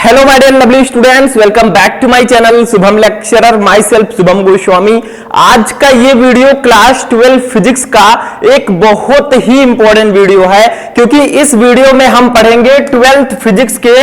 Hello my dear lovely students, welcome back to my channel Shubham lecturer, myself Shubham Goswami. आज का ये video class 12 physics का एक बहुत ही इंपॉर्टेंट वीडियो है, क्योंकि इस वीडियो में हम पढ़ेंगे 12th फिजिक्स के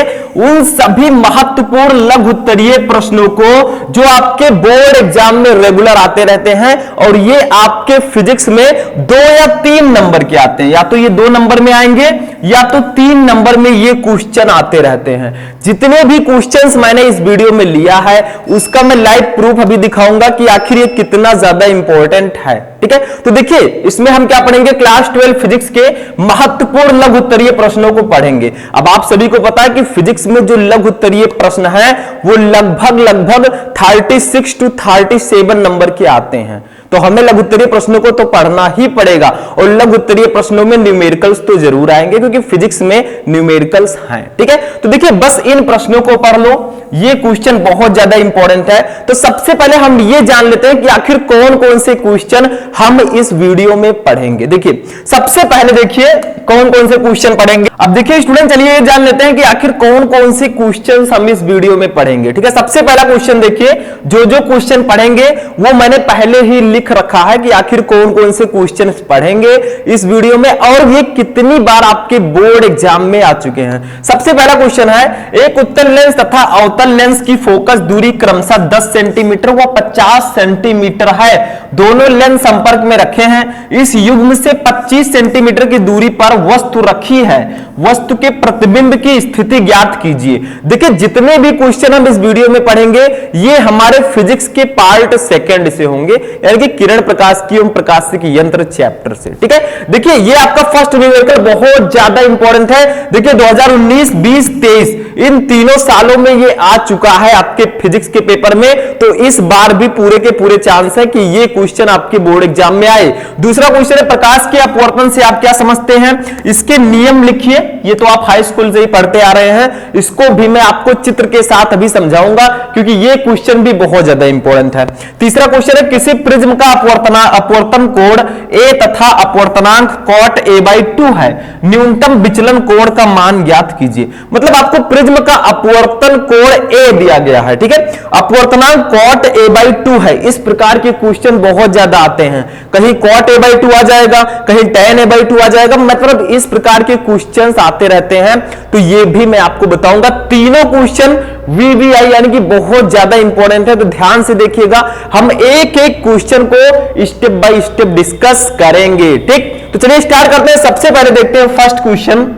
उन सभी महत्वपूर्ण लघु उत्तरीय प्रश्नों को जो आपके बोर्ड एग्जाम में रेगुलर आते रहते हैं, और ये आपके फिजिक्स में 2 या 3 नंबर के आते हैं। या तो ये 2 नंबर में आएंगे या तो 3 नंबर में ये क्वेश्चन आते रहते हैं। जितने भी क्वेश्चंस मैंने इस वीडियो में लिया है उसका मैं लाइव प्रूफ अभी दिखाऊंगा कि आखिर ये कितना ज्यादा इंपॉर्टेंट है। ठीक है, तो देखिए इसमें हम क्या पढ़ेंगे, क्लास 12 फिजिक्स के महत्वपूर्ण लघु उत्तरीय प्रश्नों को पढ़ेंगे। अब आप सभी को पता है कि फिजिक्स में जो लघु उत्तरीय प्रश्न है वो लगभग 36 to 37 नंबर के आते हैं, तो हमें लघु उत्तरीय प्रश्नों को तो पढ़ना ही पड़ेगा। और लघु उत्तरीय प्रश्नों में न्यूमेरिकल्स तो जरूर आएंगे, क्योंकि फिजिक्स में न्यूमेरिकल्स हैं। ठीक है, तो देखिए बस इन प्रश्नों को पढ़ लो, ये क्वेश्चन बहुत ज्यादा इंपॉर्टेंट है। तो सबसे पहले हम ये जान लेते हैं कि आखिर कौन कौन से क्वेश्चन हम इस वीडियो में पढ़ेंगे। देखिए सबसे पहले देखिए कौन कौन से क्वेश्चन पढ़ेंगे। अब देखिए स्टूडेंट, चलिए ये जान लेते हैं कि आखिर कौन कौन से क्वेश्चन हम इस वीडियो में पढ़ेंगे। ठीक है, सबसे पहला क्वेश्चन देखिए, जो क्वेश्चन पढ़ेंगे वो मैंने पहले ही लिख रखा है कि आखिर कौन कौन से क्वेश्चन पढ़ेंगे इस वीडियो में, और ये कितनी बार आपके बोर्ड एग्जाम में आ चुके हैं। सबसे पहला क्वेश्चन है, एक उत्तल लेंस तथा अवतल लेंस की फोकस दूरी क्रमशः 10 सेंटीमीटर व 50 सेंटीमीटर है। दोनों लेंस संपर्क में रखे हैं। इस युग्म से 25 सेंटीमीटर की दूरी पर वस्तु रखी है। वस्तु के प्रतिबिंब की स्थिति ज्ञात कीजिए। देखिए जितने भी क्वेश्चन हम इस वीडियो में पढ़ेंगे ये हमारे फिजिक्स के पार्ट सेकंड से होंगे, यानी कि किरण प्रकाशिकी एवं प्रकाशिकी यंत्र चैप्टर से। ठीक है, देखिए ये आपका फर्स्ट न्यूमेरिकल बहुत ज्यादा इंपॉर्टेंट है। देखिए 2019, 20, 23 इन तीनों सालों में ये आ चुका है आपके फिजिक्स के पेपर में, तो इस बार भी पूरे के पूरे चांस है कि ये क्वेश्चन आपके बोर्ड एग्जाम में आए। दूसरा क्वेश्चन है, प्रकाश के अपवर्तन से आप क्या समझते हैं, इसके नियम लिखिए। ये तो आप हाई स्कूल से ही पढ़ते आ रहे हैं, इसको भी मैं आपको चित्र के साथ अभी समझाऊंगा, क्योंकि ये क्वेश्चन भी बहुत ज्यादा इंपॉर्टेंट है। तीसरा क्वेश्चन है, किसी प्रिज्म का अपवर्तन कोण ए तथा अपवर्तनांक कॉट a/2 है, न्यूनतम विचलन कोण का मान ज्ञात कीजिए। मतलब आपको प्रिज्म का अपवर्तन कोण ए दिया गया है। ठीक है, अपवर्तनांक कॉट a/2 है। इस प्रकार के क्वेश्चन बहुत ज्यादा आते हैं, कहीं कॉट a/2 आ जाएगा, कहीं tan a/2 आ जाएगा, मतलब इस प्रकार के क्वेश्चंस आते रहते हैं। तो ये भी मैं आपको बताऊंगा। तीनों क्वेश्चन VVI यानी कि बहुत ज्यादा इंपॉर्टेंट है, तो ध्यान से देखिएगा। हम एक एक क्वेश्चन को स्टेप बाय स्टेप डिस्कस करेंगे। ठीक, तो चलिए स्टार्ट करते हैं। सबसे पहले देखते हैं फर्स्ट क्वेश्चन।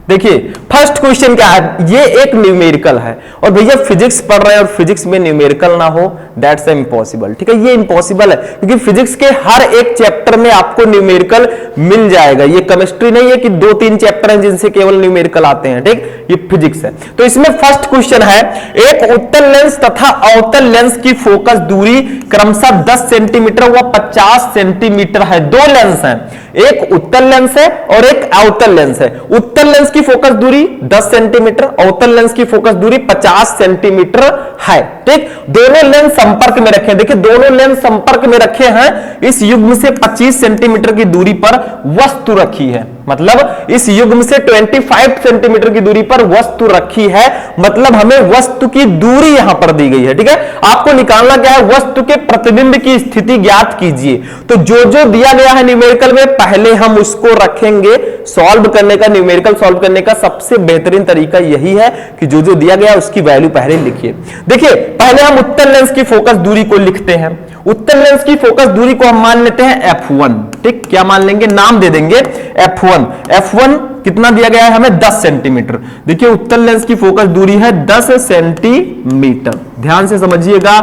देखिए फर्स्ट क्वेश्चन क्या है, ये एक न्यूमेरिकल है, और भैया फिजिक्स पढ़ रहे हैं और फिजिक्स में न्यूमेरिकल ना हो, दैट्स इम्पॉसिबल। ठीक है, ये इम्पॉसिबल है, क्योंकि फिजिक्स के हर एक चैप्टर में आपको न्यूमेरिकल मिल जाएगा। ये केमिस्ट्री नहीं है कि 2-3 चैप्टर हैं जिनसे केवल न्यूमेरिकल आते हैं। ठीक, ये फिजिक्स है। तो इसमें फर्स्ट क्वेश्चन है, एक उत्तल लेंस तथा अवतल लेंस की फोकस दूरी क्रमशः 10 सेंटीमीटर व 50 सेंटीमीटर है। 2 लेंस हैं, एक उत्तल लेंस है और एक अवतल लेंस है। उत्तल लेंस की फोकस दूरी 10 सेंटीमीटर, अवतल लेंस की फोकस दूरी 50 सेंटीमीटर है। ठीक, दोनों लेंस संपर्क में रखे हैं। देखिए दोनों लेंस संपर्क में रखे हैं। इस युग्म से 25 सेंटीमीटर की दूरी पर वस्तु रखी है, मतलब इस युग्म से 25 सेंटीमीटर की दूरी पर वस्तु रखी है, मतलब हमें वस्तु की दूरी यहां पर दी गई है। ठीक है, आपको निकालना क्या है, वस्तु के प्रतिबिंब की स्थिति ज्ञात कीजिए। तो जो दिया गया है न्यूमेरिकल में पहले हम उसको रखेंगे। सॉल्व करने का, न्यूमेरिकल सॉल्व करने का सबसे बेहतरीन तरीका यही है कि जो दिया गया उसकी वैल्यू पहले लिखिए। देखिए पहले हम उत्तल लेंस की फोकस दूरी को लिखते हैं। उत्तल लेंस की फोकस दूरी को हम मान लेते हैं f1। ठीक, क्या मान लेंगे, नाम दे देंगे f1। f1 कितना दिया गया है हमें, 10 सेंटीमीटर। देखिए उत्तल लेंस की फोकस दूरी है 10 सेंटीमीटर, ध्यान से समझिएगा।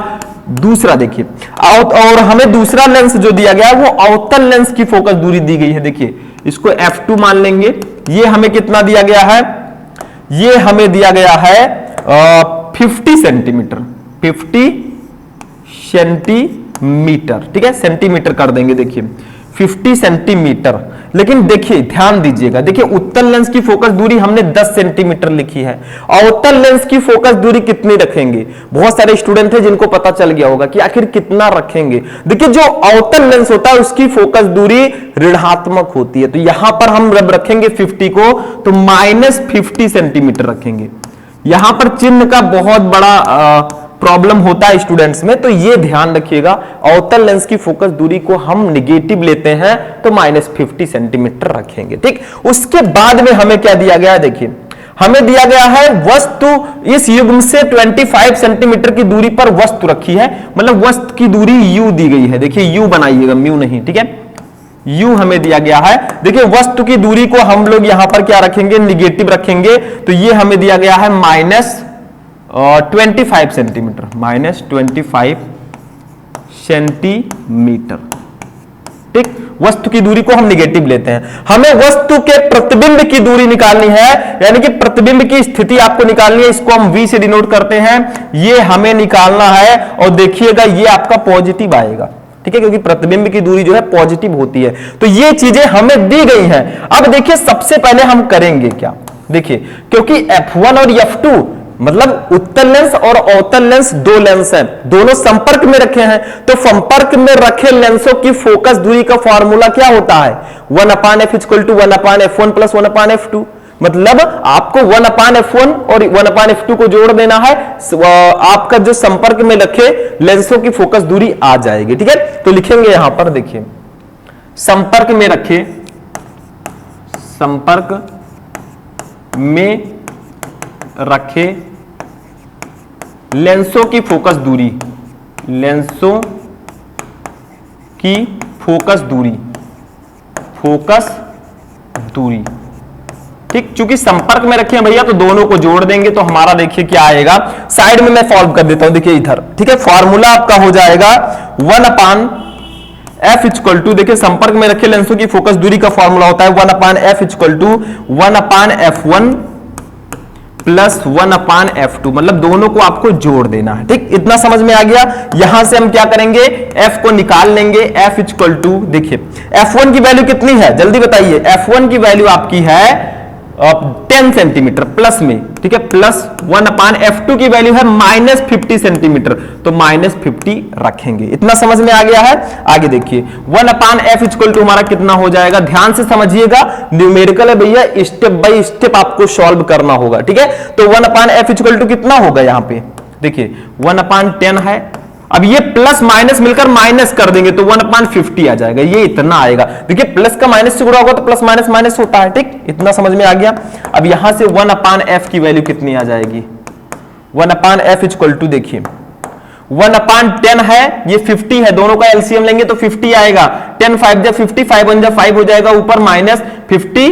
दूसरा देखिए, और हमें दूसरा लेंस जो दिया गया है वो अवतल लेंस की फोकस दूरी दी गई है। देखिए इसको f2 मान लेंगे। ये हमें कितना दिया गया है, ये हमें दिया गया है 50 सेंटीमीटर, 50 सेंटीमीटर। ठीक है, सेंटीमीटर कर देंगे। देखिए 50 सेंटीमीटर, लेकिन देखिए ध्यान दीजिएगा। देखिए उत्तल लेंस की फोकस दूरी हमने 10 सेंटीमीटर लिखी है, अवतल लेंस की फोकस दूरी कितनी रखेंगे। बहुत सारे स्टूडेंट थे जिनको पता चल गया होगा कि आखिर कितना रखेंगे। देखिए जो अवतल लेंस होता है उसकी फोकस दूरी ऋणात्मक होती है, तो यहां पर हम जब रखेंगे 50 को तो -50 सेंटीमीटर रखेंगे। यहां पर चिन्ह का बहुत बड़ा प्रॉब्लम होता है स्टूडेंट्स में, तो ये ध्यान रखिएगा। अवतल लेंस की फोकस दूरी को हम निगेटिव लेते हैं तो -50 सेंटीमीटर रखेंगे, ठीक। उसके बाद में हमें क्या दिया गया है, देखिए हमें दिया गया है वस्तु इस युग्म से 25 सेंटीमीटर की दूरी पर वस्तु रखी है, मतलब वस्तु की दूरी u दी गई है। देखिए u बनाइएगा, म्यू नहीं, ठीक है, u हमें दिया गया है। देखिए वस्तु की दूरी को हम लोग यहां पर क्या रखेंगे, निगेटिव रखेंगे, तो ये हमें दिया गया है -25 सेंटीमीटर, -25 सेंटीमीटर, ठीक। वस्तु की दूरी को हम निगेटिव लेते हैं। हमें वस्तु के प्रतिबिंब की दूरी निकालनी है, यानी कि प्रतिबिंब की स्थिति आपको निकालनी है, इसको हम v से डिनोट करते हैं, ये हमें निकालना है। और देखिएगा ये आपका पॉजिटिव आएगा, ठीक है, क्योंकि प्रतिबिंब की दूरी जो है पॉजिटिव होती है। तो ये चीजें हमें दी गई हैं। अब देखिए सबसे पहले हम करेंगे क्या, देखिए क्योंकि F1 और F2 मतलब उत्तल लेंस और अवतल लेंस दो लेंस हैं, दोनों संपर्क में रखे हैं, तो संपर्क में रखे लेंसों की फोकस दूरी का फॉर्मूला क्या होता है, 1/f = 1/f1 + 1/f2। मतलब आपको 1/f1 और 1/f2 को जोड़ देना है, आपका जो संपर्क में रखे लेंसों की फोकस दूरी आ जाएगी, ठीक है। तो लिखेंगे यहां पर, देखिए संपर्क में रखे, संपर्क में रखे लेंसों की फोकस दूरी, लेंसों की फोकस दूरी, फोकस दूरी, ठीक। चूंकि संपर्क में रखे हैं भैया तो दोनों को जोड़ देंगे, तो हमारा देखिए क्या आएगा, साइड में मैं सॉल्व कर देता हूं, देखिए इधर, ठीक है। फॉर्मूला आपका हो जाएगा 1/f = देखिए संपर्क में रखे लेंसों की फोकस दूरी का फॉर्मूला होता है 1/f = 1/f1 + 1/f2, मतलब दोनों को आपको जोड़ देना है, ठीक। इतना समझ में आ गया। यहां से हम क्या करेंगे, f को निकाल लेंगे, f = देखिए f1 की वैल्यू कितनी है, जल्दी बताइए, f1 की वैल्यू आपकी है 10 सेंटीमीटर प्लस में, ठीक है, प्लस 1/f2 की वैल्यू है -50 सेंटीमीटर, तो -50 रखेंगे। इतना समझ में आ गया है। आगे देखिए 1/f = हमारा कितना हो जाएगा, ध्यान से समझिएगा, न्यूमेरिकल है भैया, स्टेप बाय स्टेप आपको सॉल्व करना होगा, ठीक है। तो 1/f = कितना होगा, यहां पे देखिए 1/10 है, अब ये प्लस माइनस मिलकर माइनस कर देंगे तो 1/50 आ जाएगा, ये इतना आएगा। देखिए प्लस का माइनस से गुणा होगा तो प्लस माइनस माइनस होता है, ठीक। इतना समझ में आ गया। अब यहां से 1/f की वैल्यू कितनी आ जाएगी, 1/f = देखिए 1/10 है, ये 50 है, दोनों का एलसीएम लेंगे तो 50 आएगा, 10 5 जा 50, 5 1 जा 5 हो जाएगा, ऊपर -50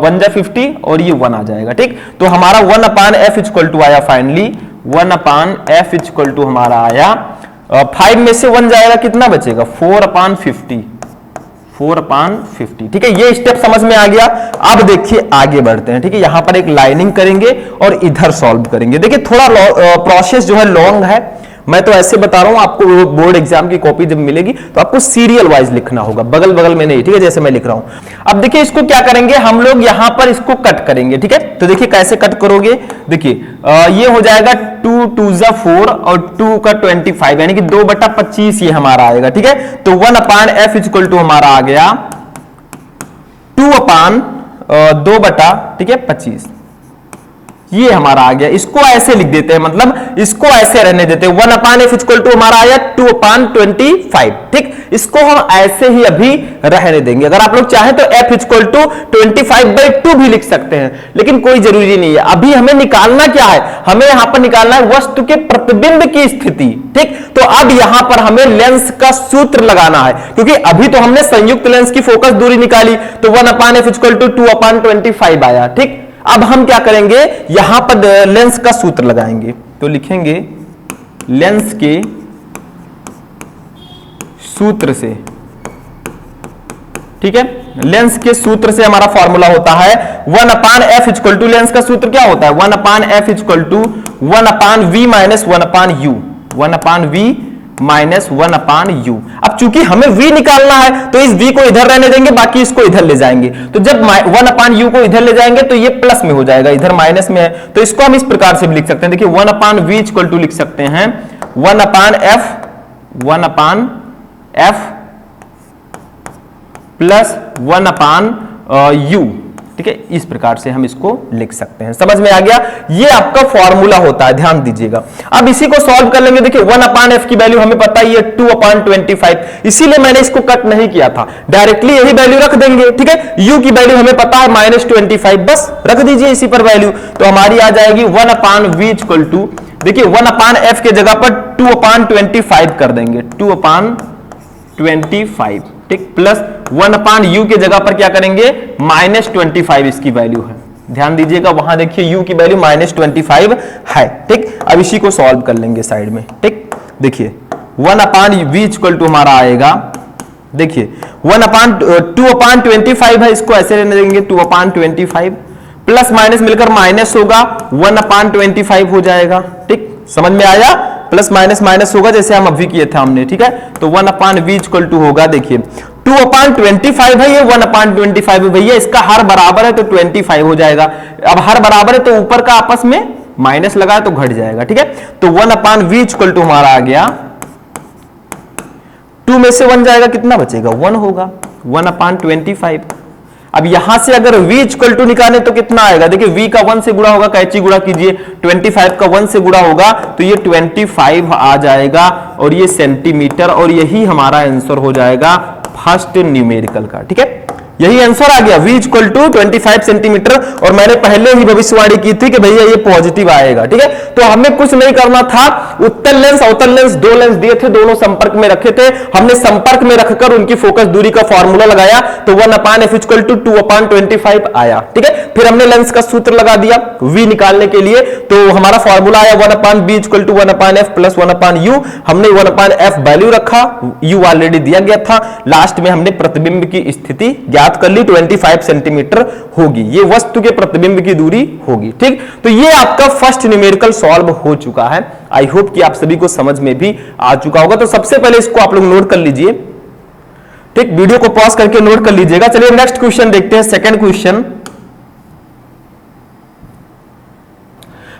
1 जा 50 और ये 1 आ जाएगा, ठीक। तो हमारा 1/f = आया फाइनली 1/f = हमारा आया 5 में से 1 जाएगा, कितना बचेगा 4/50, 4/50, ठीक है। ये स्टेप समझ में आ गया। अब देखिए आगे बढ़ते हैं, ठीक है। यहां पर एक लाइनिंग करेंगे और इधर सॉल्व करेंगे। देखिए थोड़ा प्रोसेस जो है लॉन्ग है, मैं तो ऐसे बता रहा हूं, आपको बोर्ड एग्जाम की कॉपी जब मिलेगी तो आपको सीरियल वाइज लिखना होगा, बगल बगल में नहीं, ठीक है, जैसे मैं लिख रहा हूं। अब देखिए इसको क्या करेंगे हम लोग, यहां पर इसको कट करेंगे, ठीक है। तो देखिए कैसे कट करोगे, देखिए ये हो जाएगा 2 2 जा 4 और 2 का 25, यानी कि 2/25 ये हमारा आएगा, ठीक है। तो 1/f = हमारा आ गया 2/25, ये हमारा आ गया। इसको ऐसे लिख देते हैं, मतलब इसको ऐसे रहने देते हैं, 1/f = हमारा आया 2/25, ठीक। इसको हम ऐसे ही अभी रहने देंगे। अगर आप लोग चाहें तो f = 25/2 भी लिख सकते हैं, लेकिन कोई जरूरी नहीं है। अभी हमें निकालना क्या है, हमें यहां पर निकालना है वस्तु के प्रतिबिंब की स्थिति, ठीक। तो अब यहां पर हमें लेंस का सूत्र लगाना है, क्योंकि अभी तो हमने संयुक्त लेंस की फोकस दूरी निकाली, तो 1/f = 2/25 आया, ठीक। अब हम क्या करेंगे, यहां पर लेंस का सूत्र लगाएंगे, तो लिखेंगे लेंस के सूत्र से, ठीक है। लेंस के सूत्र से हमारा फॉर्मूला होता है 1/f = लेंस का सूत्र क्या होता है, 1/f = 1/v - 1/u, 1/v - 1/u। अब चूंकि हमें v निकालना है तो इस v को इधर रहने देंगे, बाकी इसको इधर ले जाएंगे। तो जब 1/u को इधर ले जाएंगे तो ये प्लस में हो जाएगा, इधर माइनस में है, तो इसको हम इस प्रकार से भी लिख सकते हैं। देखिए 1/v = लिख सकते हैं 1/f + 1/u, ठीक है, इस प्रकार से हम इसको लिख सकते हैं। समझ में आ गया? ये आपका फॉर्मूला होता है, ध्यान दीजिएगा। अब इसी को सॉल्व कर लेंगे। देखिए 1/f की वैल्यू हमें पता ही है 2/25, इसीलिए मैंने इसको कट नहीं किया था, डायरेक्टली यही वैल्यू रख देंगे। ठीक है, u की वैल्यू हमें पता है -25, बस रख दीजिए इसी पर वैल्यू, तो हमारी आ जाएगी 1/v इक्वल टू, देखिए 1/f के जगह पर 2/25 कर देंगे, 2/25, ठीक, प्लस 1/u के जगह पर क्या करेंगे, -25 इसकी वैल्यू है। ध्यान दीजिएगा, वहां देखिए u की वैल्यू -25 है। ठीक, अब इसी को सॉल्व कर लेंगे साइड में। ठीक, देखिए 1/v इक्वल टू हमारा आएगा, देखिए 2/25 है, इसको ऐसे रहने देंगे 2/25, प्लस माइनस मिलकर माइनस होगा, 1/25 हो जाएगा। ठीक, समझ में आया? प्लस माइनस माइनस होगा जैसे हम अभी किए थे हमने। ठीक है, तो 1/v इक्वल टू होगा, देखिए 2/25 है, ये 1/25 है भैया, इसका हर बराबर है तो 25 हो जाएगा। अब हर बराबर है तो ऊपर का आपस में माइनस लगा तो घट जाएगा। ठीक है, तो 1/v इक्वल टू हमारा आ गया, 2 में से 1 जाएगा, कितना बचेगा, 1 होगा, 1/25। अब यहां से अगर v इक्वल टू निकालें तो कितना आएगा, देखिए v का 1 से गुणा होगा, कैची गुणा कीजिए, 25 का 1 से गुणा होगा तो ये 25 आ जाएगा, और ये सेंटीमीटर, और यही हमारा आंसर हो जाएगा फर्स्ट न्यूमेरिकल का। ठीक है, यही आंसर आ गया, v इक्वल टू 25 सेंटीमीटर, और मैंने पहले ही भविष्यवाणी की थी कि भैया ये पॉजिटिव आएगा। ठीक है, तो हमें कुछ नहीं करना था, उत्तल लेंस अवतल लेंस 2 लेंस दिए थे, दोनों संपर्क में रखे थे, हमने संपर्क में रखकर उनकी फोकस दूरी का फॉर्मूला लगाया तो 1/f इक्वल टू 2/25 आया। ठीक है, फिर हमने लेंस का सूत्र लगा दिया v निकालने के लिए, तो हमारा फॉर्मूला आया 1/b equal to 1/f plus 1/u, हमने 1/f वैल्यू रखा, u ऑलरेडी दिया गया था, लास्ट में हमने प्रतिबिंब की स्थिति याद कर ली, 25 सेंटीमीटर होगी, ये वस्तु के प्रतिबिंब की दूरी होगी। ठीक, तो ये आपका फर्स्ट न्यूमेरिकल सॉल्व हो चुका है। आई होप कि आप सभी को समझ में भी आ चुका होगा। तो सबसे पहले इसको आप लोग नोट कर लीजिए। ठीक, वीडियो को पॉज करके नोट कर लीजिएगा। चलिए नेक्स्ट क्वेश्चन देखते हैं, सेकंड क्वेश्चन।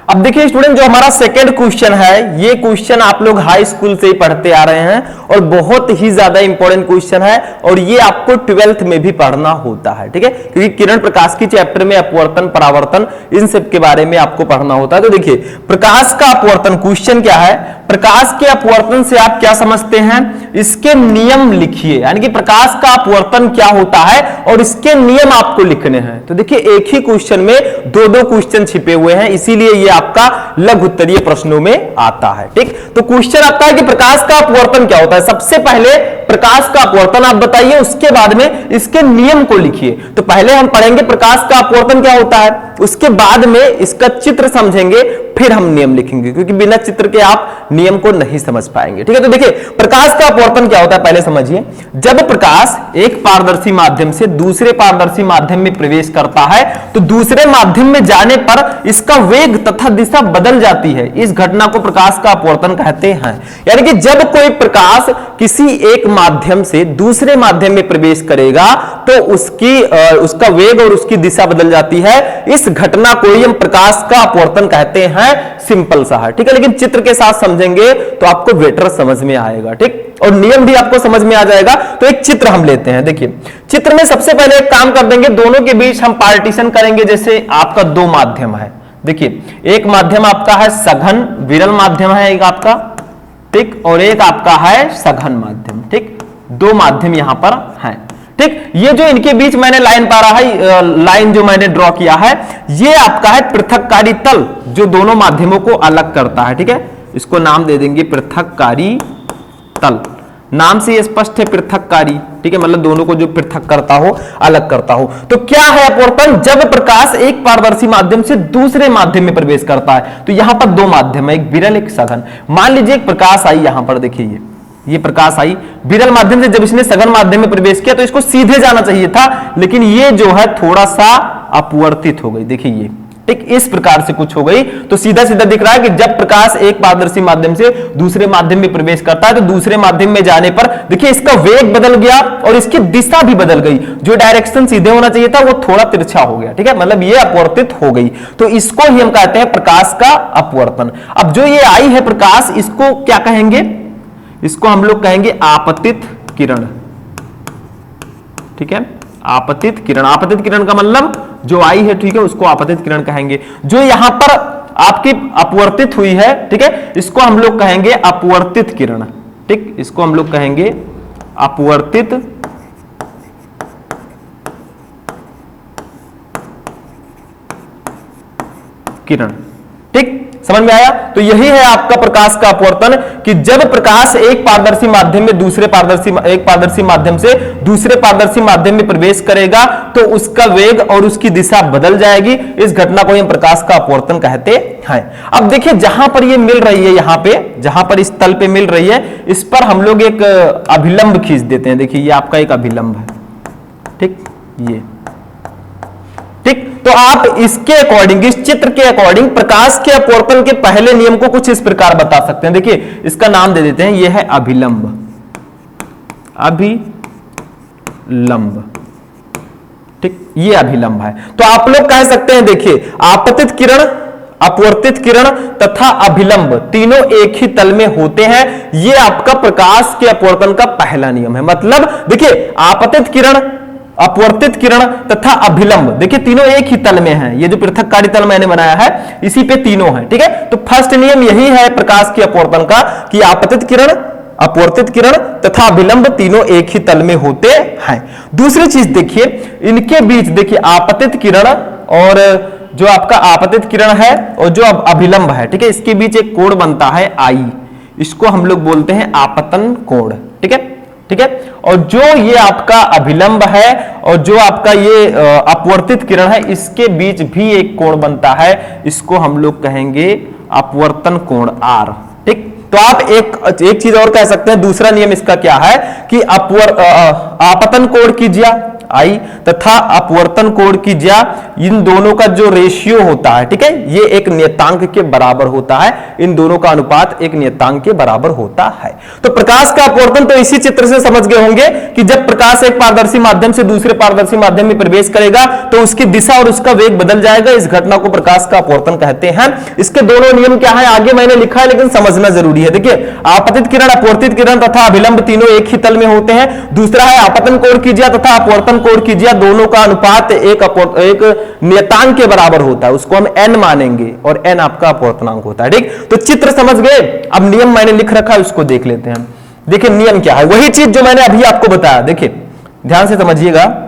अब देखिए स्टूडेंट, जो हमारा सेकंड क्वेश्चन है, ये क्वेश्चन आप लोग हाई स्कूल से ही पढ़ते आ रहे हैं और बहुत ही ज्यादा इंपॉर्टेंट क्वेश्चन है, और ये आपको 12th में भी पढ़ना होता है। ठीक है, क्योंकि किरण प्रकाश की चैप्टर में अपवर्तन परावर्तन इन सब के बारे में आपको पढ़ना होता है। तो देखिए प्रकाश का अपवर्तन, क्वेश्चन क्या है, प्रकाश के अपवर्तन से आप क्या समझते हैं, इसके नियम लिखिए, यानी कि प्रकाश का अपवर्तन क्या होता है और इसके नियम आपको लिखने हैं। तो देखिए एक ही क्वेश्चन में दो क्वेश्चन छिपे हुए हैं, इसीलिए ये आपका लघु उत्तरीय प्रश्नों में आता है। ठीक, तो क्वेश्चन आपका है कि प्रकाश का अपवर्तन क्या होता है। सबसे पहले प्रकाश का अपवर्तन आप बताइए, उसके बाद में इसके नियम को लिखिए। तो पहले हम पढ़ेंगे प्रकाश का अपवर्तन क्या होता है, उसके बाद में इसका चित्र समझेंगे, फिर हम नियम लिखेंगे, क्योंकि बिना चित्र के आप नियम को नहीं समझ पाएंगे। ठीक है, तो देखिए प्रकाश का अपवर्तन क्या होता है पहले समझिए। जब प्रकाश एक पारदर्शी माध्यम से दूसरे पारदर्शी माध्यम में प्रवेश करता है तो दूसरे माध्यम में जाने पर इसका वेग तथा दिशा बदल जाती है, इस घटना को प्रकाश का अपवर्तन कहते हैं। यानी कि जब कोई प्रकाश किसी एक माध्यम से दूसरे माध्यम में प्रवेश करेगा तो उसका वेग और उसकी दिशा बदल जाती है, इस घटना को ही हम प्रकाश का अपवर्तन कहते हैं। सिंपल सा है। ठीक है, लेकिन चित्र के साथ समझेंगे तो आपको बेटर समझ में आएगा। ठीक, और नियम भी आपको समझ में आ जाएगा। तो एक चित्र हम लेते हैं। देखिए चित्र में सबसे पहले एक काम कर देंगे, दोनों के बीच हम पार्टीशन करेंगे। जैसे आपका 2 माध्यम है, देखिए एक माध्यम आपका है सघन विरल माध्यम है एक आपका, ठीक, और एक आपका है सघन माध्यम। ठीक, 2 माध्यम यहां पर हैं। ठीक, ये जो इनके बीच मैंने लाइन पा रहा है, लाइन जो मैंने ड्रॉ किया है, ये आपका है पृथककारी तल जो दोनों माध्यमों को अलग करता है। ठीक है, इसको नाम दे देंगे पृथककारी तल, नाम से ये स्पष्ट है पृथककारी। ठीक है, मतलब दोनों को जो पृथक करता हो, अलग करता हो। तो क्या है अपवर्तन, जब प्रकाश एक पारदर्शी माध्यम से दूसरे माध्यम में प्रवेश करता है। तो यहां पर 2 माध्यम है, एक विरल एक सघन। मान लीजिए एक प्रकाश आई यहां पर, देखिए ये प्रकाश आई विरल माध्यम से, जब इसने सघन माध्यम में प्रवेश किया तो इसको सीधे जाना चाहिए था, लेकिन ये जो है थोड़ा सा अपवर्तित हो गई। देखिए ये ठीक इस प्रकार से कुछ हो गई। तो सीधा सीधा दिख रहा है कि जब प्रकाश एक पारदर्शी माध्यम से दूसरे माध्यम में प्रवेश करता है तो दूसरे माध्यम में जाने पर देखिए इसका वेग बदल गया और इसकी दिशा भी बदल गई। जो डायरेक्शन सीधे होना चाहिए था वो थोड़ा तिरछा हो गया। ठीक है, मतलब ये अपवर्तित हो गई। तो इसको ही हम कहते हैं प्रकाश का अपवर्तन। अब जो ये आई है प्रकाश, इसको क्या कहेंगे, इसको हम लोग कहेंगे आपतित किरण। ठीक है, आपतित किरण। आपतित किरण का मतलब जो आई है, ठीक है, उसको आपतित किरण कहेंगे। जो यहां पर आपकी अपवर्तित हुई है, ठीक है, इसको हम लोग कहेंगे अपवर्तित किरण। ठीक, इसको हम लोग कहेंगे अपवर्तित किरण। ठीक, समझ में आया? तो यही है आपका प्रकाश का अपवर्तन, कि जब प्रकाश एक पारदर्शी माध्यम में एक पारदर्शी माध्यम से दूसरे पारदर्शी माध्यम में प्रवेश करेगा तो उसका वेग और उसकी दिशा बदल जाएगी। इस घटना को हम प्रकाश का अपवर्तन कहते हैं। अब देखिए, जहां पर ये मिल रही है, यहां पे जहां पर इस तल पे मिल रही है, इस पर हम लोग एक अभिलंब खींच देते हैं। देखिए, ये आपका एक अभिलंब है। ठीक, ये ठीक, तो आप इसके अकॉर्डिंग, इस चित्र के अकॉर्डिंग प्रकाश के अपवर्तन के पहले नियम को कुछ इस प्रकार बता सकते हैं। देखिए, इसका नाम दे देते हैं, यह है अभिलंब। अभिलंब, ठीक, ये अभिलंब है। तो आप लोग कह सकते हैं, देखिए, आपतित किरण, अपवर्तित किरण तथा अभिलंब तीनों एक ही तल में होते हैं। यह आपका प्रकाश के अपवर्तन का पहला नियम है। मतलब देखिए, आपतित किरण, अपवर्तित किरण तथा अभिलंब, देखिए तीनों एक ही तल में हैं। ये जो पृथककारी तल मैंने बनाया है, इसी पे तीनों हैं। ठीक है, तो फर्स्ट नियम यही है प्रकाश के अपवर्तन का, कि आपतित किरण, अपवर्तित किरण तथा अभिलंब तीनों एक ही तल में होते हैं। दूसरी चीज देखिए, इनके बीच देखिए, आपतित किरण और जो आपका आपतित किरण है और जो अभिलंब है, ठीक है, इसके बीच एक कोण बनता है आई। इसको हम लोग बोलते हैं आपतन कोण। ठीक है, ठीक है, और जो ये आपका अभिलंब है और जो आपका ये अपवर्तित किरण है, इसके बीच भी एक कोण बनता है। इसको हम लोग कहेंगे अपवर्तन कोण आर। ठीक, तो आप एक चीज और कह सकते हैं, दूसरा नियम इसका क्या है कि आपतन कोण की ज्या आई तथा अपवर्तन कोण की ज्या, इन दोनों का जो रेशियो होता है, ठीक है, ये एक नियतांक के बराबर होता है। इन दोनों का अनुपात एक नियतांक के बराबर होता है। तो प्रकाश का अपवर्तन तो इसी चित्र से समझ गए होंगे कि जब प्रकाश एक पारदर्शी माध्यम से दूसरे पारदर्शी माध्यम में प्रवेश करेगा तो उसकी दिशा और उसका वेग बदल जाएगा। इस घटना को प्रकाश का अपवर्तन कहते हैं। इसके दोनों नियम क्या है, आगे मैंने लिखा है, लेकिन समझना जरूरी है। देखिए, आपतित किरण, अपवर्तित किरण तथा अभिलंब तीनों एक ही तल में होते हैं। दूसरा है आपतन कोण की ज्या तथा अपवर्तन कोण की ज्या, दोनों का अनुपात एक नियतांक के बराबर होता है। उसको हम n मानेंगे और n आपका अपवर्तनांक होता है। ठीक, तो चित्र समझ गए। अब नियम मैंने लिख रखा है, उसको देख लेते हैं। देखिए, नियम क्या है, वही चीज जो मैंने अभी आपको बताया। देखिए, ध्यान से समझिएगा।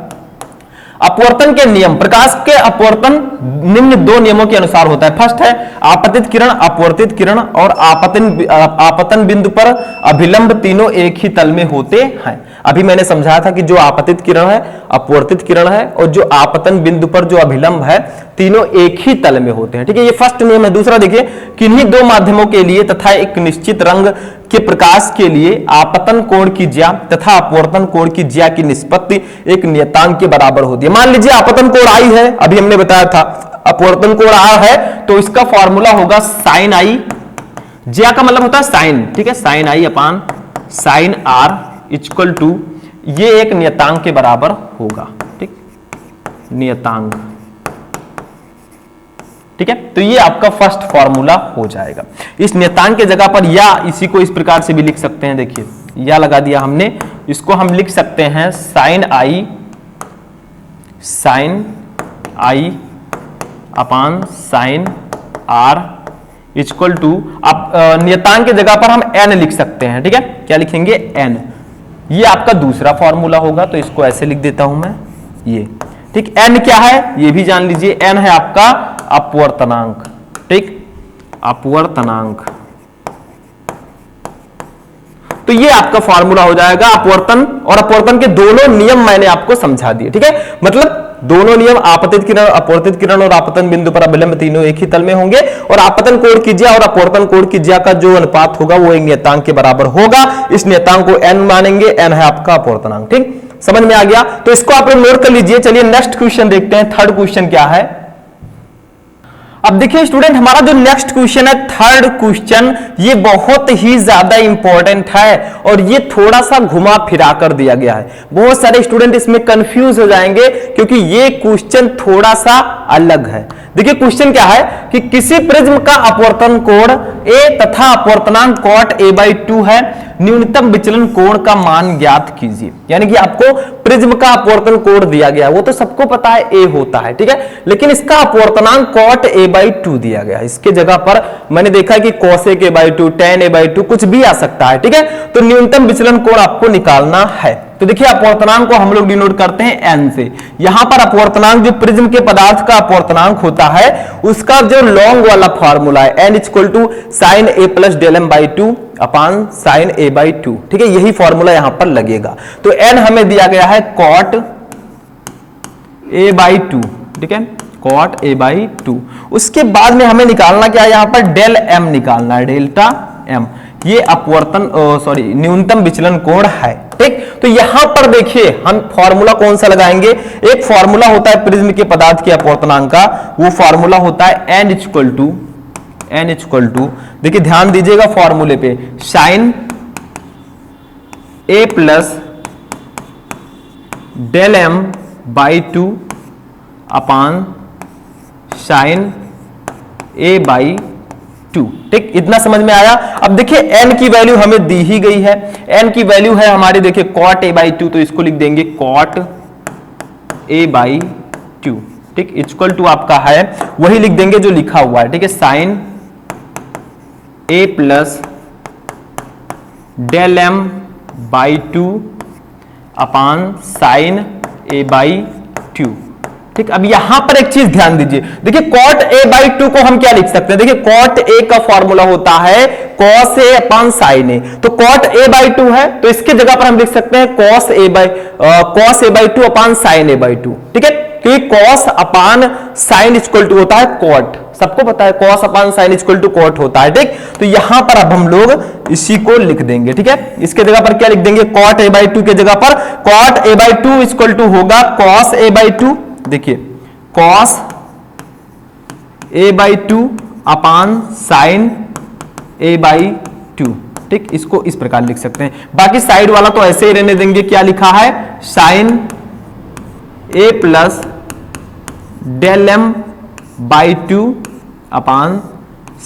अपवर्तन के नियम, प्रकाश के अपवर्तन निम्न दो नियमों के अनुसार होता है। फर्स्ट है आपतित किरण, अपवर्तित किरण और आपतन बिंदु पर अभिलंब तीनों एक ही तल में होते हैं। अभी मैंने समझाया था कि जो आपतित किरण है, अपवर्तित किरण है और जो आपतन बिंदु पर जो अभिलंब है, तीनों एक ही तल में होते हैं। ठीक है, ये फर्स्ट नियम है। दूसरा देखिए, किन्हीं दो माध्यमों के लिए तथा एक निश्चित रंग के प्रकाश के लिए आपतन कोण की ज्या तथा अपवर्तन कोण की ज्या की निष्पत्ति एक नियतांक के बराबर होती है। मान लीजिए आपतन कोण आई है, अभी हमने बताया था, अपवर्तन कोण आर है, तो इसका फॉर्मूला होगा साइन आई। ज्या का मतलब होता है साइन। ठीक है, sine i upon sine r equal to, ये एक नियतांक के बराबर होगा। ठीक, नियतांक। ठीक है, तो ये आपका फर्स्ट फॉर्मूला हो जाएगा। इस नियतांक के जगह पर या इसी को इस प्रकार से भी लिख सकते हैं। देखिए, या लगा दिया हमने, इसको हम लिख सकते हैं sine i upon sine r equal to, आप नियतांक के जगह पर हम n लिख सकते हैं। ठीक है, क्या लिखेंगे, n। ये आपका दूसरा फॉर्मूला होगा, तो इसको ऐसे लिख देता हूं मैं, ये। ठीक, n क्या है ये भी जान लीजिए, n है आपका अपवर्तनांक। ठीक, अपवर्तनांक। तो ये आपका फॉर्मूला हो जाएगा। अपवर्तन और अपवर्तन के दोनों नियम मैंने आपको समझा दिए। ठीक है, मतलब दोनों नियम, आपतित किरण, अपवर्तित किरण और आपतन बिंदु पर अभिलंब तीनों एक ही तल में होंगे और आपतन कोण की ज्या और अपवर्तन कोण की ज्या का जो अनुपात होगा वो एक नियतांक के बराबर होगा। इस नियतांक को n मानेंगे, n है आपका अपवर्तनांक। ठीक, समझ में आ गया। तो इसको आप लोग नोट कर लीजिए। चलिए नेक्स्ट क्वेश्चन देखते हैं। थर्ड क्वेश्चन क्या है। अब देखिए स्टूडेंट, हमारा जो नेक्स्ट क्वेश्चन है, थर्ड क्वेश्चन, ये बहुत ही ज्यादा इंपॉर्टेंट है और ये थोड़ा सा घुमा फिरा कर दिया गया है। बहुत सारे स्टूडेंट इसमें कंफ्यूज हो जाएंगे क्योंकि ये क्वेश्चन थोड़ा सा अलग है। देखिए क्वेश्चन क्या है कि किसी प्रिज्म का अपवर्तन कोण ए तथा अपवर्तनांक कॉट a/2 है, न्यूनतम विचलन कोण का मान ज्ञात कीजिए। यानी कि आपको प्रिज्म का अपवर्तन कोण दिया गया, वो तो सबको पता है a होता है, ठीक है, लेकिन इसका अपवर्तनांक कॉट a/2 दिया गया। इसके जगह पर मैंने देखा है कि cos a/2, tan a/2 कुछ भी आ सकता है, ठीक है। तो न्यूनतम विचलन कोण आपको निकालना है। तो देखिए अपवर्तनांक को हम लोग डिनोट करते हैं n से। यहां पर अपवर्तनांक जो प्रिज्म के पदार्थ का अपवर्तनांक होता है उसका जो लॉन्ग वाला फॉर्मूला है n = sin a + del m/2 upon sin a/2, ठीक है, यही फॉर्मूला यहां पर लगेगा। तो n हमें दिया गया है cot a/2, ठीक है, cot a/2। उसके बाद में हमें निकालना क्या है, यहां पर del m निकालना है, डेल्टा m। ये अपवर्तन न्यूनतम विचलन कोण है, ठीक। तो यहां पर देखिए हम फॉर्मूला कौन सा लगाएंगे, एक फॉर्मूला होता है प्रिज्म के पदार्थ के अपवर्तनांक का, वो फॉर्मूला होता है n = देखिए ध्यान दीजिएगा फॉर्मूले पे, sin a + del m/2 upon sin a/2, ठीक, इतना समझ में आया। अब देखिए n की वैल्यू हमें दी ही गई है, n की वैल्यू है हमारी, देखिए cot a/2, तो इसको लिख देंगे cot a/2, ठीक, इक्वल टू आपका है वही लिख देंगे जो लिखा हुआ है, ठीक है, sin a + del m/2 upon sin a/2, ठीक। अब यहां पर एक चीज ध्यान दीजिए, देखिए cot a/2 को हम क्या लिख सकते हैं, देखिए cot a का फॉर्मूला होता है cos a upon sin a, तो cot a/2 है तो इसके जगह पर हम लिख सकते हैं cos a/2 अपान sin a/2, ठीक है, क्योंकि cos अपान sin = होता है cot, सबको पता है cos अपान sin = cot होता है, ठीक। तो यहां पर अब हम लोग इसी को लिख देंगे, ठीक है, इसके जगह पर क्या लिख देंगे, cot a/2 के जगह पर cot a/2 = होगा cos a/2, देखिए cos a/2 अपान sin a/2, ठीक, इसको इस प्रकार लिख सकते हैं। बाकी साइड वाला तो ऐसे ही रहने देंगे, क्या लिखा है, sin a + del m/2 upon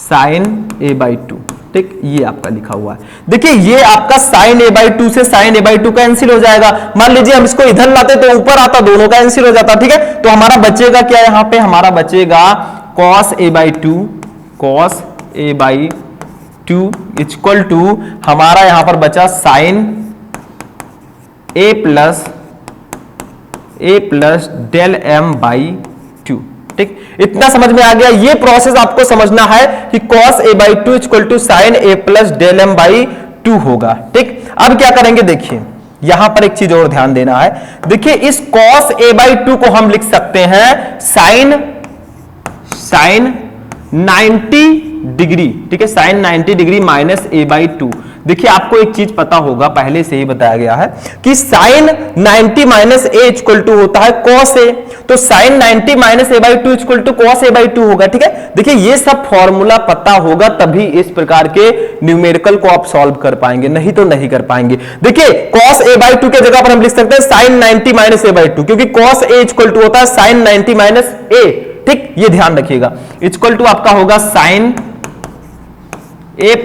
sin a/2, ठीक, ये आपका लिखा हुआ है। देखिए ये आपका sin a/2 से sin a/2 कैंसिल हो जाएगा। मान लीजिए हम इसको इधर लाते तो ऊपर आता, दोनों कैंसिल हो जाता, ठीक है। तो हमारा बचेगा क्या, यहां पे हमारा बचेगा cos a/2 इक्वल टू हमारा यहां पर बचा sin a + del m/2, ठीक, इतना समझ में आ गया। ये प्रोसेस आपको समझना है कि cos a/2 = sin a + del m/2 होगा, ठीक। अब क्या करेंगे, देखिए यहां पर एक चीज और ध्यान देना है, देखिए इस cos a/2 को हम लिख सकते हैं sin 90 डिग्री, ठीक है, sin 90 डिग्री माइनस a/2। देखिए आपको एक चीज पता होगा, पहले से ही बताया गया है कि sin 90 माइनस a = होता है cos a, तो sin 90 minus a/2 = cos a/2 होगा, ठीक है। देखिए ये सब फॉर्मूला पता होगा तभी इस प्रकार के न्यूमेरिकल को आप सॉल्व कर पाएंगे, नहीं तो नहीं कर पाएंगे। देखिए cos a/2 के जगह पर हम लिख सकते हैं sin 90 माइनस a/2, क्योंकि cos a = होता है sin 90 माइनस a, ठीक, ये ध्यान रखिएगा, इक्वल टू आपका होगा sin a +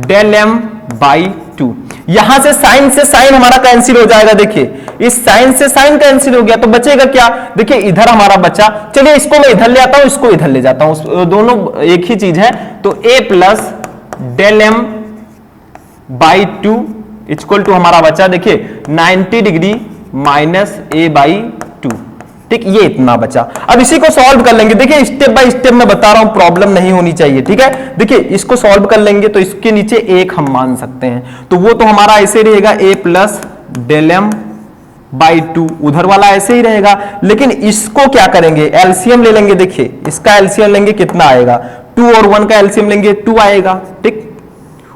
del m/2। यहां से साइन से साइन हमारा कैंसिल हो जाएगा, देखिए इस साइन से साइन कैंसिल हो गया तो बचेगा क्या, देखिए इधर हमारा बचा, चलिए इसको मैं इधर ले आता हूं, इसको इधर ले जाता हूं, दोनों एक ही चीज है। तो a + del m/2 equal to हमारा बचा, देखिए 90 डिग्री माइनस a/2, ठीक, ये इतना बचा। अब इसी को सॉल्व कर लेंगे, देखिए स्टेप बाय स्टेप मैं बता रहा हूं, प्रॉब्लम नहीं होनी चाहिए, ठीक है। देखिए इसको सॉल्व कर लेंगे तो इसके नीचे एक हम मान सकते हैं, तो वो तो हमारा ऐसे रहेगा a + del m/2, उधर वाला ऐसे ही रहेगा, लेकिन इसको क्या करेंगे, एलसीएम ले लेंगे। देखिए इसका एलसीएम लेंगे, कितना आएगा, 2 और 1 का एलसीएम लेंगे 2 आएगा, ठीक।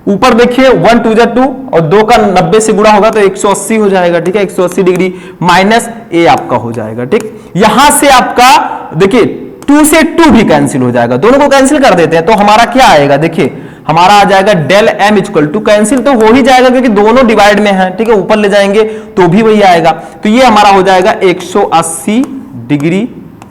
ऊपर देखिए 1 2 2 और 2 का 90 से गुणा होगा तो 180 हो जाएगा, ठीक है, 180 डिग्री माइनस a आपका हो जाएगा, ठीक। यहां से आपका देखिए 2 से 2 भी कैंसिल हो जाएगा, दोनों को कैंसिल कर देते हैं तो हमारा क्या आएगा, देखिए हमारा आ जाएगा del m equal to, cancel तो हो ही जाएगा क्योंकि दोनों डिवाइड में है, ठीक है, ऊपर ले जाएंगे तो भी वही आएगा, तो ये हमारा हो जाएगा 180 डिग्री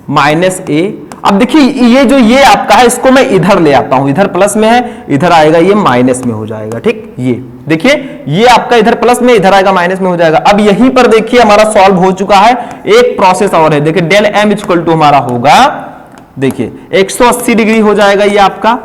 माइनस ए। अब देखिए ये आपका है, इसको मैं इधर ले आता हूं, इधर प्लस में है, इधर आएगा ये माइनस में हो जाएगा, ठीक, ये देखिए ये आपका इधर प्लस में, इधर आएगा माइनस में हो जाएगा। अब यहीं पर देखिए हमारा सॉल्व हो चुका है, एक प्रोसेस और है, देखिए डेल एम इक्वल टू हमारा होगा, देखिए 180 डिग्री हो जाएगा ये आपका,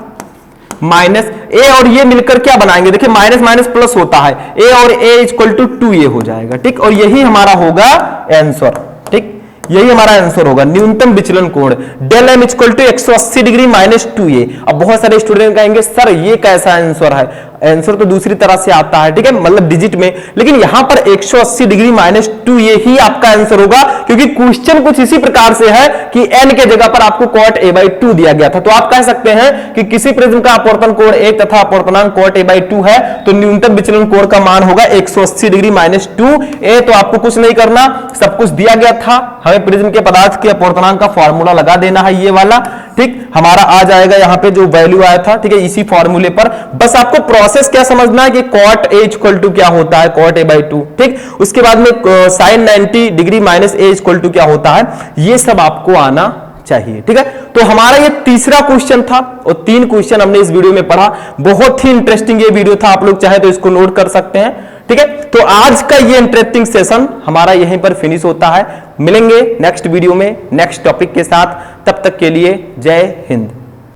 माइनस ए और ये मिलकर क्या बनाएंगे, देखिए माइनस माइनस प्लस होता है, ए और ए इक्वल टू 2a हो जाएगा, ठीक, और यही हमारा होगा आंसर, ठीक, यही हमारा आंसर होगा, न्यूनतम विचलन कोण del m equal to 180 degree minus 2a। अब बहुत सारे स्टूडेंट कहेंगे सर ये कैसा आंसर है, आंसर तो दूसरी तरह से आता है, ठीक है, मतलब डिजिट में, लेकिन यहां पर 180 डिग्री माइनस 2a ही आपका आंसर होगा, क्योंकि क्वेश्चन कुछ इसी प्रकार से है कि n के जगह पर आपको cot a/2 दिया गया था, तो आप कह सकते हैं कि किसी प्रिज्म का अपवर्तन कोण 1 तथा अपवर्तनांक cot a/2 है, तो न्यूनतम विचलन कोण का मान होगा 180 डिग्री माइनस 2a। तो आपको कुछ नहीं करना, सब कुछ दिया गया था, हमें प्रिज्म के पदार्थ के अपवर्तनांक का फॉर्मूला लगा देना है, ये वाला, ठीक, हमारा आ जाएगा यहाँ पे जो वैल्यू आया था, ठीक है, इसी फॉर्मूले पर बस आपको प्रोसेस क्या समझना है कि cot a इक्वल टू क्या होता है, cot a/2, ठीक, उसके बाद में sin 90 degree minus a equal to क्या होता है, ये सब आपको आना चाहिए, ठीक है। तो हमारा ये तीसरा क्वेश्चन था और 3 क्वेश्चन हमने इस वीडियो में पढ़ा, बहुत ही इंटरेस्टिंग ये वीडियो था, आप लोग चाहे तो इसको नोट कर सकते हैं, ठीक है। तो आज का ये इंटरेस्टिंग सेशन हमारा यहीं पर फिनिश होता है, मिलेंगे नेक्स्ट वीडियो में नेक्स्ट टॉपिक के साथ, तब तक के लिए जय हिंद।